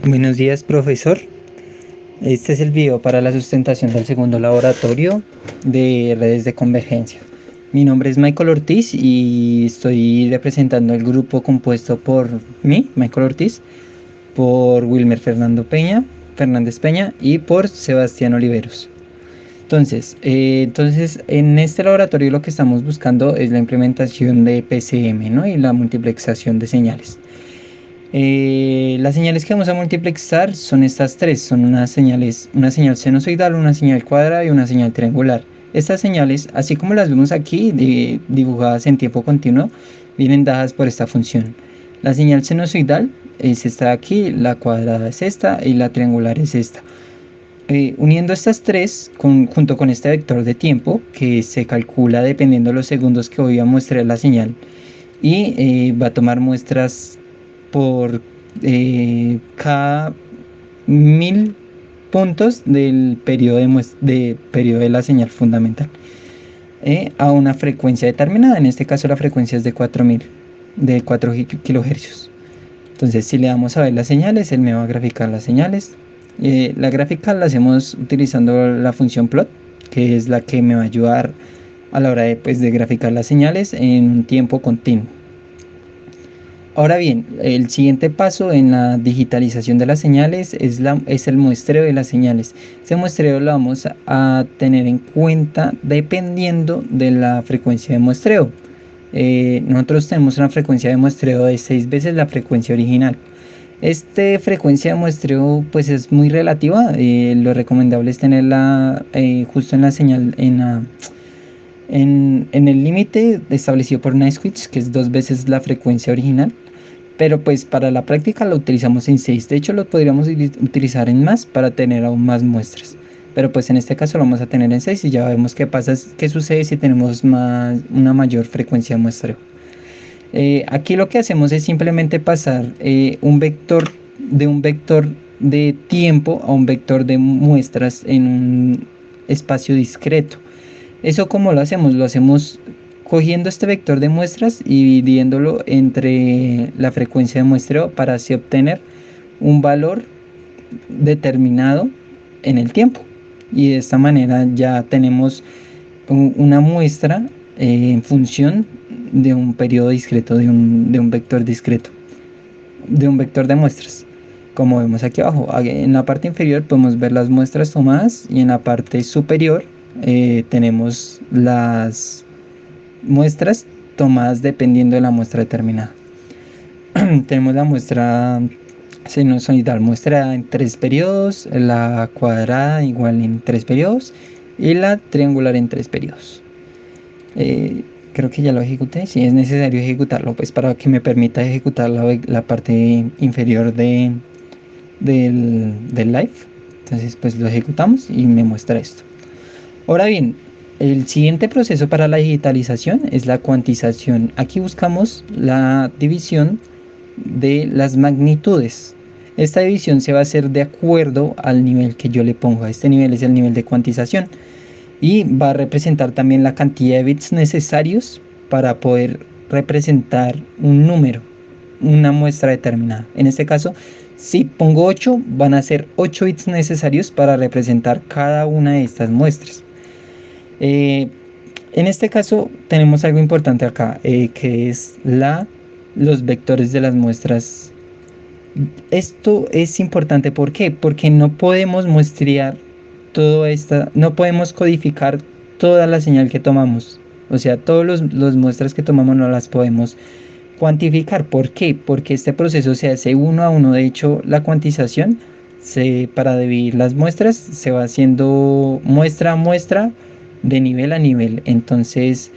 Buenos días, profesor. Este es el video para la sustentación del segundo laboratorio de redes de convergencia. Mi nombre es Michael Ortiz y estoy representando el grupo compuesto por mí, Michael Ortiz, por Wilmer Fernández Peña y por Sebastián Oliveros. Entonces, en este laboratorio lo que estamos buscando es la implementación de PCM, ¿no? Y la multiplexación de señales. Las señales que vamos a multiplexar son estas tres, son una señal sinusoidal, una señal cuadrada y una señal triangular. Estas señales, así como las vemos aquí, dibujadas en tiempo continuo, vienen dadas por esta función. La señal sinusoidal es esta de aquí, la cuadrada es esta y la triangular es esta. Uniendo estas tres junto con este vector de tiempo que se calcula dependiendo de los segundos que voy a mostrar la señal y va a tomar muestras por cada 1000 puntos del periodo de la señal fundamental a una frecuencia determinada. En este caso la frecuencia es de 4000, de 4 kilohercios. Entonces, si le damos a ver las señales, él me va a graficar las señales. La gráfica la hacemos utilizando la función plot, que es la que me va a ayudar a la hora de, pues, de graficar las señales en un tiempo continuo. Ahora bien, el siguiente paso en la digitalización de las señales es el muestreo de las señales. Ese muestreo lo vamos a tener en cuenta dependiendo de la frecuencia de muestreo. Nosotros tenemos una frecuencia de muestreo de 6 veces la frecuencia original. Esta frecuencia de muestreo pues es muy relativa. Lo recomendable es tenerla justo en la señal, en el límite establecido por Naiswitch, que es 2 veces la frecuencia original. Pero pues para la práctica lo utilizamos en 6. De hecho lo podríamos utilizar en más para tener aún más muestras. Pero pues en este caso lo vamos a tener en 6 y ya vemos qué sucede si tenemos una mayor frecuencia de muestreo. Aquí lo que hacemos es simplemente pasar un vector de tiempo a un vector de muestras en un espacio discreto. ¿Eso cómo lo hacemos? Lo hacemos cogiendo este vector de muestras y dividiéndolo entre la frecuencia de muestreo para así obtener un valor determinado en el tiempo. Y de esta manera ya tenemos una muestra en función de un periodo discreto, de un vector discreto, de un vector de muestras. Como vemos aquí abajo, en la parte inferior podemos ver las muestras tomadas y en la parte superior tenemos las muestras tomadas dependiendo de la muestra determinada. Tenemos la muestra sinusoidal muestra en 3 periodos, la cuadrada igual en 3 periodos y la triangular en 3 periodos. Creo que ya lo ejecuté. Si es necesario ejecutarlo, pues para que me permita ejecutar la parte inferior del live. Entonces pues lo ejecutamos y me muestra esto. Ahora bien, el siguiente proceso para la digitalización es la cuantización. Aquí buscamos la división de las magnitudes. Esta división se va a hacer de acuerdo al nivel que yo le ponga. Este nivel es el nivel de cuantización y va a representar también la cantidad de bits necesarios para poder representar un número, una muestra determinada. En este caso, si pongo 8, van a ser 8 bits necesarios para representar cada una de estas muestras. En este caso tenemos algo importante acá, que es los vectores de las muestras. Esto es importante, ¿por qué? Porque no podemos muestrear no podemos codificar toda la señal que tomamos. O sea, todas las muestras que tomamos no las podemos cuantificar. ¿Por qué? Porque este proceso se hace uno a uno. De hecho, la cuantización, para dividir las muestras, se va haciendo muestra a muestra de nivel a nivel. Entonces,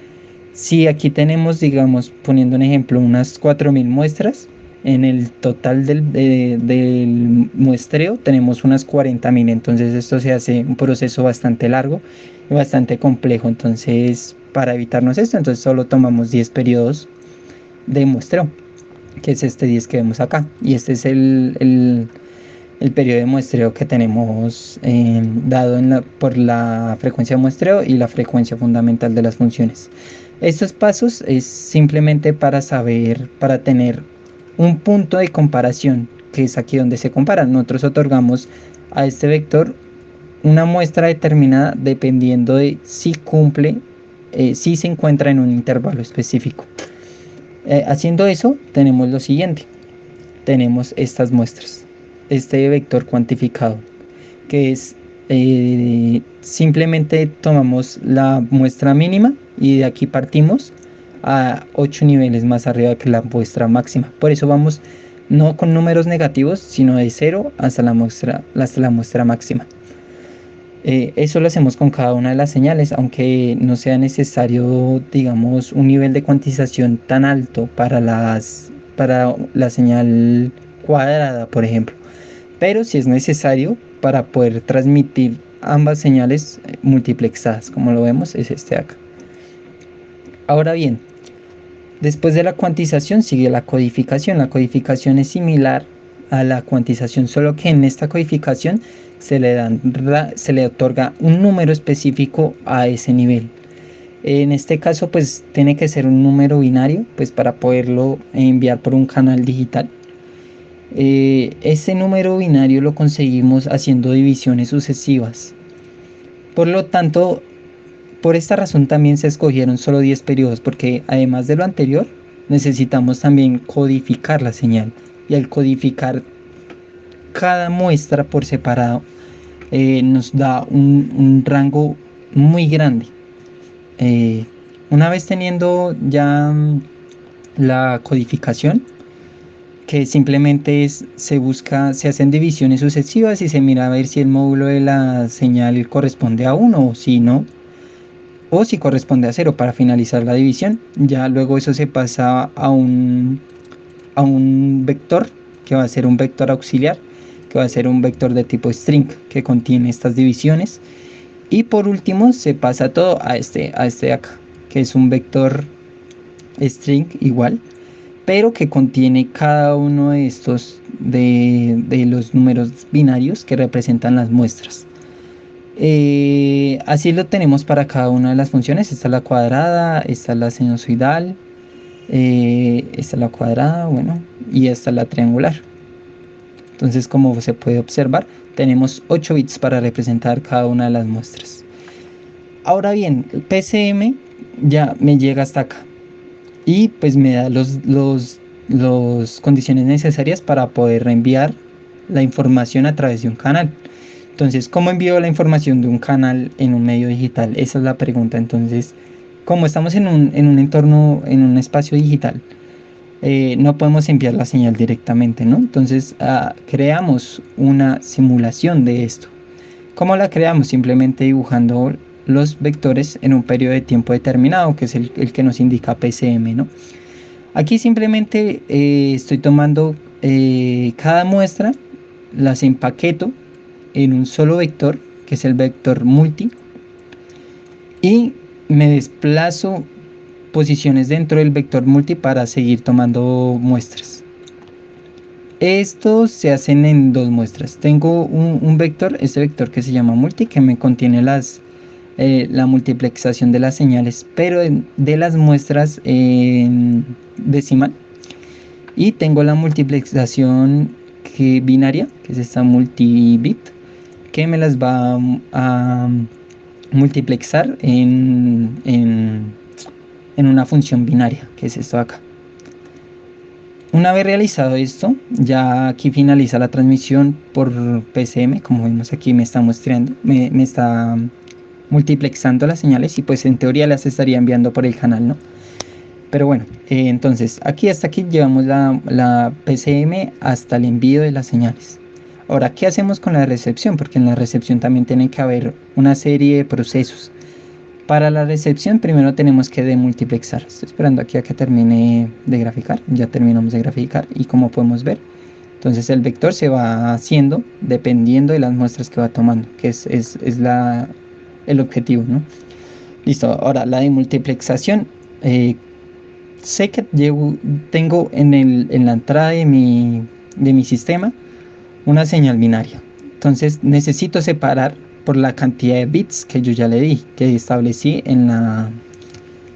si aquí tenemos, digamos, poniendo un ejemplo, unas 4000 muestras, en el total del muestreo tenemos unas 40.000. Entonces esto se hace un proceso bastante largo y bastante complejo. Entonces, para evitarnos esto, entonces solo tomamos 10 periodos de muestreo, que es este 10 que vemos acá. Y este es el periodo de muestreo que tenemos dado por la frecuencia de muestreo y la frecuencia fundamental de las funciones. Estos pasos es simplemente para saber, para tener un punto de comparación que es aquí donde se compara. Nosotros otorgamos a este vector una muestra determinada dependiendo de si cumple, si se encuentra en un intervalo específico. Haciendo eso, tenemos lo siguiente. Tenemos estas muestras, este vector cuantificado, que es simplemente tomamos la muestra mínima y de aquí partimos a 8 niveles más arriba que la muestra máxima. Por eso vamos no con números negativos, sino de 0 hasta la muestra máxima. Eso lo hacemos con cada una de las señales, aunque no sea necesario, digamos, un nivel de cuantización tan alto para la señal cuadrada, por ejemplo. Pero sí es necesario para poder transmitir ambas señales multiplexadas, como lo vemos, es este acá. Ahora bien, después de la cuantización sigue la codificación. La codificación es similar a la cuantización, solo que en esta codificación se le otorga un número específico a ese nivel. En este caso, pues tiene que ser un número binario, pues para poderlo enviar por un canal digital. Ese número binario lo conseguimos haciendo divisiones sucesivas. Por lo tanto, por esta razón también se escogieron solo 10 periodos, porque además de lo anterior, necesitamos también codificar la señal. Y al codificar cada muestra por separado, nos da un rango muy grande. Una vez teniendo ya la codificación, que simplemente se hacen divisiones sucesivas y se mira a ver si el módulo de la señal corresponde a 1 o si no, o si corresponde a 0 para finalizar la división. Ya luego eso se pasa a un vector, que va a ser un vector auxiliar, que va a ser un vector de tipo string que contiene estas divisiones. Y por último se pasa todo a este de acá, que es un vector string igual, pero que contiene cada uno de estos de los números binarios que representan las muestras. Así lo tenemos para cada una de las funciones. Esta es la cuadrada, esta es la sinusoidal, esta es la cuadrada, bueno, y esta es la triangular. Entonces, como se puede observar, tenemos 8 bits para representar cada una de las muestras. Ahora bien, el PCM ya me llega hasta acá y pues me da las condiciones necesarias para poder reenviar la información a través de un canal. Entonces, ¿cómo envío la información de un canal en un medio digital? Esa es la pregunta. Entonces, como estamos en un entorno, en un espacio digital, no podemos enviar la señal directamente, ¿no? Entonces, creamos una simulación de esto. ¿Cómo la creamos? Simplemente dibujando los vectores en un periodo de tiempo determinado, que es el que nos indica PCM, ¿no? Aquí simplemente estoy tomando cada muestra, las empaqueto en un solo vector, que es el vector multi, y me desplazo posiciones dentro del vector multi para seguir tomando muestras. Estos se hacen en dos muestras. Tengo un vector, este vector que se llama multi, que me contiene la multiplexación de las señales, pero de las muestras en decimal. Y tengo la multiplexación binaria, que es esta multibit, que me las va a multiplexar en una función binaria, que es esto acá. Una vez realizado esto, ya aquí finaliza la transmisión por PCM. Como vemos aquí me está mostrando, me está multiplexando las señales y pues en teoría las estaría enviando por el canal, ¿no? Pero bueno, entonces hasta aquí llevamos la PCM hasta el envío de las señales. Ahora, ¿qué hacemos con la recepción? Porque en la recepción también tiene que haber una serie de procesos. Para la recepción primero tenemos que demultiplexar. Estoy esperando aquí a que termine de graficar. Ya terminamos de graficar y como podemos ver, entonces el vector se va haciendo dependiendo de las muestras que va tomando, que es el objetivo, ¿no? Listo, ahora la demultiplexación. Sé que tengo en la entrada de mi sistema una señal binaria. Entonces necesito separar por la cantidad de bits que yo ya le di, que establecí en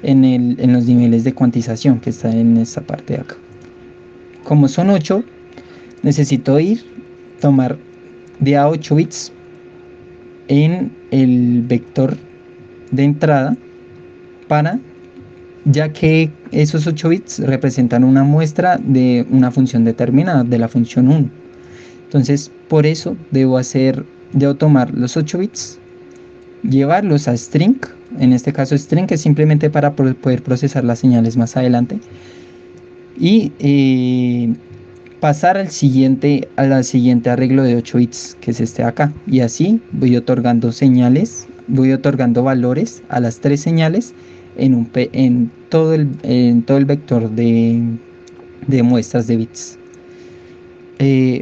los niveles de cuantización que está en esta parte de acá. Como son 8, necesito tomar de a 8 bits en el vector de entrada para, ya que esos 8 bits representan una muestra de una función determinada, de la función 1. Entonces, por eso debo tomar los 8 bits, llevarlos a string. En este caso, string es simplemente para poder procesar las señales más adelante. Y pasar al siguiente arreglo de 8 bits, que es este de acá. Y así voy otorgando voy otorgando valores a las tres señales en todo el vector de muestras de bits.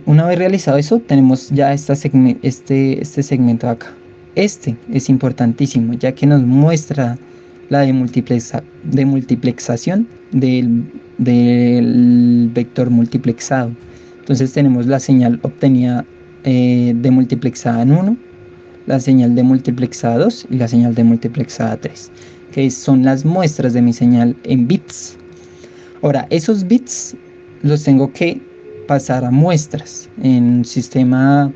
Una vez realizado eso, tenemos ya este segmento de acá. Este es importantísimo, ya que nos muestra la demultiplexación del vector multiplexado. Entonces tenemos la señal obtenida demultiplexada en 1, la señal demultiplexada 2 y la señal demultiplexada 3, que son las muestras de mi señal en bits. Ahora, esos bits los tengo que pasar a muestras en sistema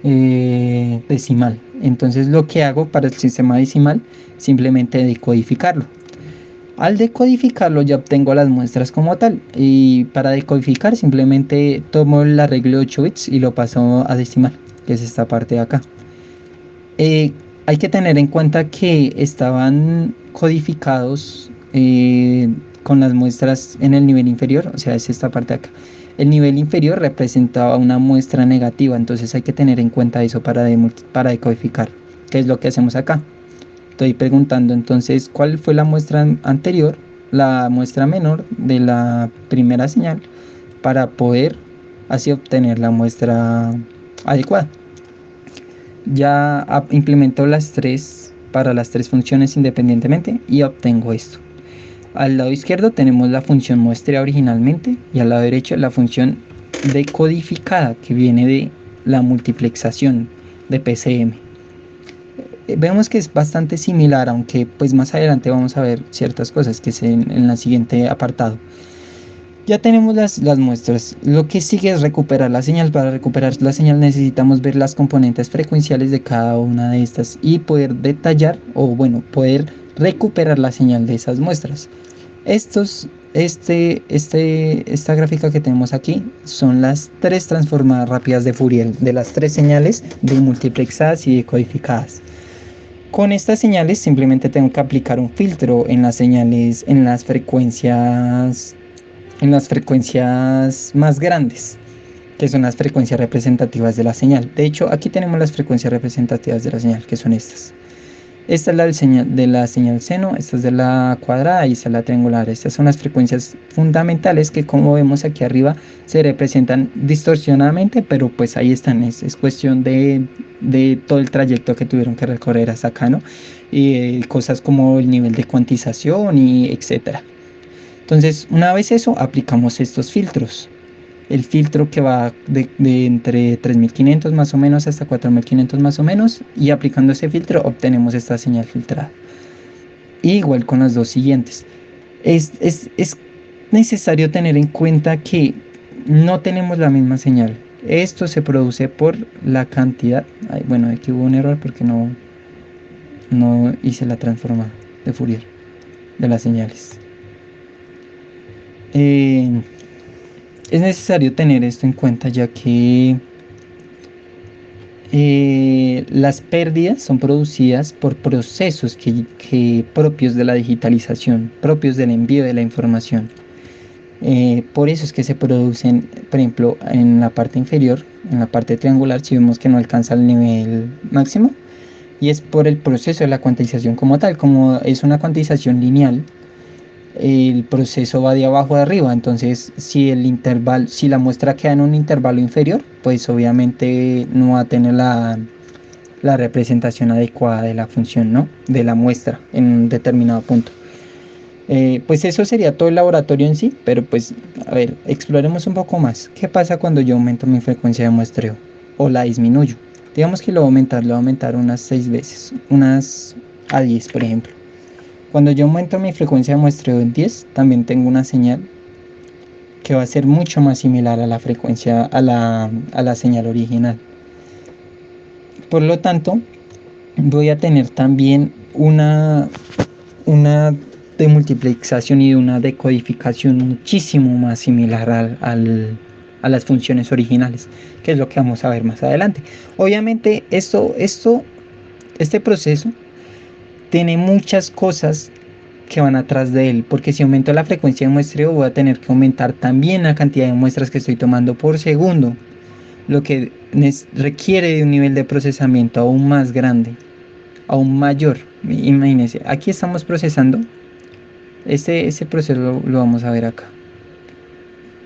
decimal. Entonces lo que hago para el sistema decimal, simplemente decodificarlo. Al decodificarlo ya obtengo las muestras como tal, y para decodificar simplemente tomo el arreglo de 8 bits y lo paso a decimal, que es esta parte de acá. Hay que tener en cuenta que estaban codificados con las muestras en el nivel inferior, o sea, es esta parte de acá. El nivel inferior representaba una muestra negativa, entonces hay que tener en cuenta eso para decodificar, que es lo que hacemos acá. Estoy preguntando entonces cuál fue la muestra anterior, la muestra menor de la primera señal, para poder así obtener la muestra adecuada. Ya implemento las tres para las tres funciones independientemente y obtengo esto. Al lado izquierdo tenemos la función muestra originalmente y al lado derecho la función decodificada, que viene de la multiplexación de PCM. Vemos que es bastante similar, aunque pues más adelante vamos a ver ciertas cosas que es en el siguiente apartado. Ya tenemos las muestras. Lo que sigue es recuperar la señal. Para recuperar la señal necesitamos ver las componentes frecuenciales de cada una de estas y poder detallar, o bueno, poder recuperar la señal de esas muestras. Esta gráfica que tenemos aquí son las tres transformadas rápidas de Fourier de las tres señales demultiplexadas y decodificadas. Con estas señales simplemente tengo que aplicar un filtro en las señales, en las frecuencias más grandes, que son las frecuencias representativas de la señal. De hecho, aquí tenemos las frecuencias representativas de la señal, que son estas. Esta es la de la señal seno, esta es de la cuadrada y esta es la triangular. Estas son las frecuencias fundamentales que, como vemos aquí arriba, se representan distorsionadamente, pero pues ahí están. Es cuestión de todo el trayecto que tuvieron que recorrer hasta acá, ¿no? Y cosas como el nivel de cuantización y etcétera. Entonces, una vez eso, aplicamos estos filtros. El filtro que va de entre 3500 más o menos hasta 4500 más o menos, y aplicando ese filtro obtenemos esta señal filtrada. Igual con las dos siguientes. Es necesario tener en cuenta que no tenemos la misma señal. Esto se produce por la cantidad. Bueno, aquí hubo un error porque no hice la transforma de Fourier de las señales. Es necesario tener esto en cuenta, ya que las pérdidas son producidas por procesos propios de la digitalización, propios del envío de la información. Por eso es que se producen, por ejemplo, en la parte inferior, en la parte triangular, si vemos que no alcanza el nivel máximo, y es por el proceso de la cuantización como tal. Como es una cuantización lineal, el proceso va de abajo a arriba. Entonces, si la muestra queda en un intervalo inferior, pues obviamente no va a tener la representación adecuada de la función, ¿no? De la muestra en un determinado punto. Pues eso sería todo el laboratorio en sí, pero pues, a ver, exploremos un poco más. ¿Qué pasa cuando yo aumento mi frecuencia de muestreo o la disminuyo? Digamos que lo voy a aumentar unas 6 veces, unas a 10, por ejemplo. Cuando yo aumento mi frecuencia de muestreo en 10, también tengo una señal que va a ser mucho más similar a la frecuencia, a la señal original. Por lo tanto, voy a tener también una demultiplexación y una decodificación muchísimo más similar a las funciones originales, que es lo que vamos a ver más adelante. Obviamente, este proceso tiene muchas cosas que van atrás de él, porque si aumento la frecuencia de muestreo voy a tener que aumentar también la cantidad de muestras que estoy tomando por segundo, lo que requiere de un nivel de procesamiento aún más grande, aún mayor. Imagínense, aquí estamos procesando, ese proceso lo vamos a ver acá.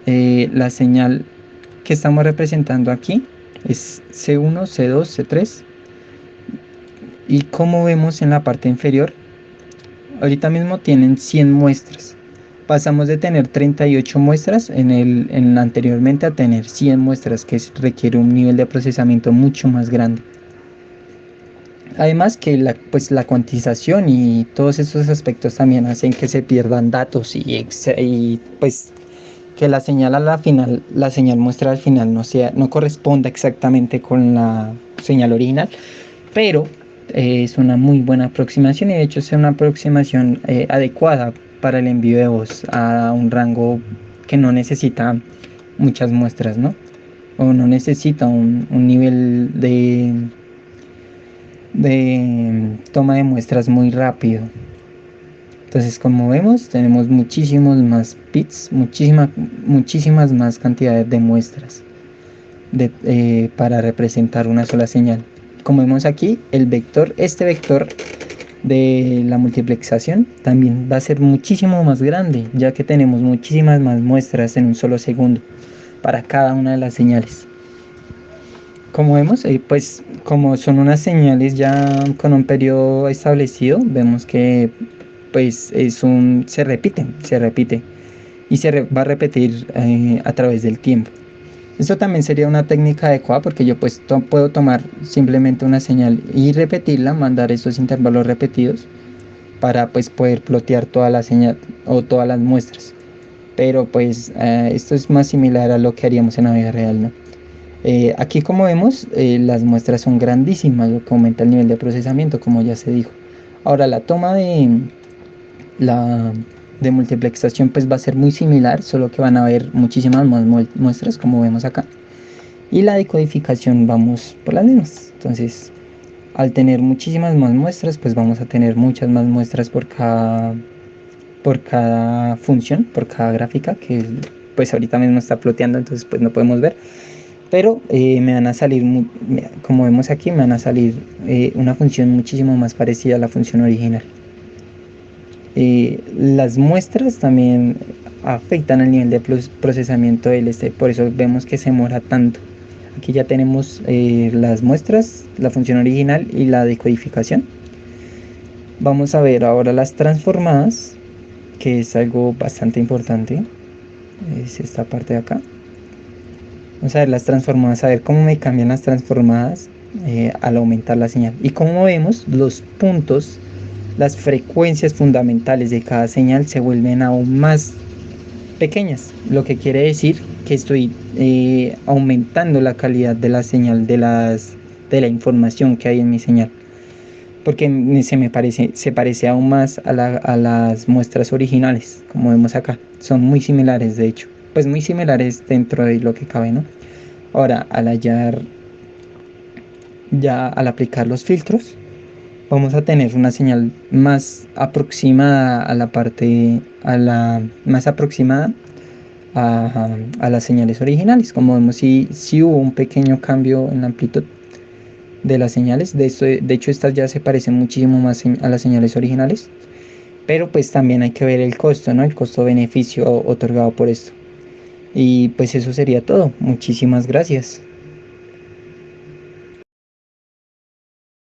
La señal que estamos representando aquí es C1, C2, C3, y como vemos en la parte inferior, ahorita mismo tienen 100 muestras. Pasamos de tener 38 muestras anteriormente a tener 100 muestras, que requiere un nivel de procesamiento mucho más grande. Además que la cuantización y todos esos aspectos también hacen que se pierdan datos y pues que la señal a la final, la señal muestra al final no corresponda exactamente con la señal original, pero es una muy buena aproximación y de hecho es una aproximación adecuada para el envío de voz a un rango que no necesita muchas muestras, ¿no? O no necesita un nivel de toma de muestras muy rápido. Entonces, como vemos, tenemos muchísimos más bits, muchísimas más cantidades de muestras para representar una sola señal. Como vemos aquí, este vector de la multiplexación también va a ser muchísimo más grande, ya que tenemos muchísimas más muestras en un solo segundo para cada una de las señales. Como vemos, pues como son unas señales ya con un periodo establecido, vemos que pues se repite y va a repetir a través del tiempo. Esto también sería una técnica adecuada porque yo pues puedo tomar simplemente una señal y repetirla, mandar estos intervalos repetidos para pues poder plotear toda la señal o todas las muestras. Pero pues esto es más similar a lo que haríamos en la vida real, ¿no? Aquí como vemos las muestras son grandísimas, lo que aumenta el nivel de procesamiento, como ya se dijo. Ahora la de multiplexación pues va a ser muy similar, solo que van a haber muchísimas más muestras como vemos acá. Y la decodificación vamos por las mismas. Entonces, al tener muchísimas más muestras, pues vamos a tener muchas más muestras por cada función, por cada gráfica, que pues ahorita mismo está ploteando, entonces pues no podemos ver. Pero me van a salir, como vemos aquí, me van a salir una función muchísimo más parecida a la función original. Las muestras también afectan el nivel de procesamiento del por eso vemos que se demora tanto. Aquí ya tenemos las muestras, la función original y la decodificación. Vamos a ver ahora las transformadas, que es algo bastante importante. Es esta parte de acá. Vamos a ver las transformadas, a ver cómo me cambian las transformadas al aumentar la señal. Y como vemos, los puntos, las frecuencias fundamentales de cada señal se vuelven aún más pequeñas, lo que quiere decir que estoy aumentando la calidad de la señal, de la información que hay en mi señal, porque se parece aún más a las muestras originales, como vemos acá. Son muy similares, de hecho, pues muy similares dentro de lo que cabe, ¿no? Ahora, al aplicar los filtros, vamos a tener una señal más aproximada más aproximada a las señales originales. Como vemos, si hubo un pequeño cambio en la amplitud de las señales. De hecho, estas ya se parecen muchísimo más a las señales originales. Pero pues también hay que ver el costo, ¿no? El costo-beneficio otorgado por esto. Y pues eso sería todo. Muchísimas gracias.